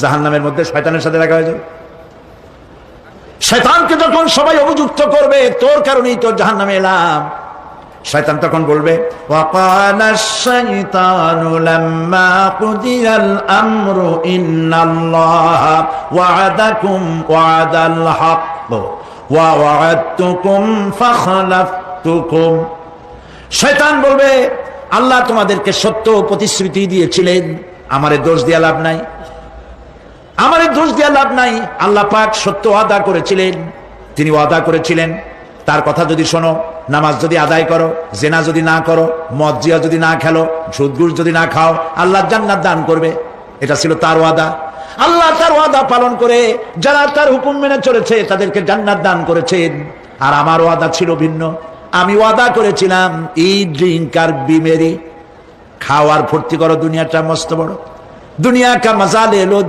জাহান্নামের মধ্যে শয়তানের সাথে দেখা হয়ে যাবে। শয়তানকে যখন সবাই অভিযুক্ত করবে তোর কারণেই তোর জাহান্নামে এলাম, শয়তান তখন বলবে ওয়াকালাশ শাইতানু লাম্মা কুদিয়াল আমরু ইন্নাল্লাহা ওয়া'আদাকুম ওয়া'দাল হক ওয়া ওয়া'আদতুকুম ফাখলাফতুকুম। শয়তান বলবে আল্লাহ তোমাদেরকে সত্য প্রতিশ্রুতি দিয়েছিলেন, আমারে দোষ দিয়া লাভ নাই, আমারে দোষ দিয়া লাভ নাই। আল্লাহ পাক সত্য ওয়াদা করেছিলেন, তিনি ওয়াদা করেছিলেন তার কথা যদি শোনো, নামাজ যদি আদায় করো, জেনা যদি না করো, মদ জিয়া যদি না খেলো, সুদ ঘুষ যদি না খাও, আল্লাহ জান্নাত দান করবে। এটা ছিল তার ওয়াদা। আল্লাহ তার ওয়াদা পালন করে যারা তার হুকুম মেনে চলেছে তাদেরকে জান্নাত দান করেছেন। আর আমার ওয়াদা ছিল ভিন্ন। আমি ওয়াদা করেছিলাম এই ড্রিঙ্ক আর বিমেরি খাওয়ার ফুর্তি করো, দুনিয়াটা মস্ত বড়, দুনিয়া কা মজা লে লো।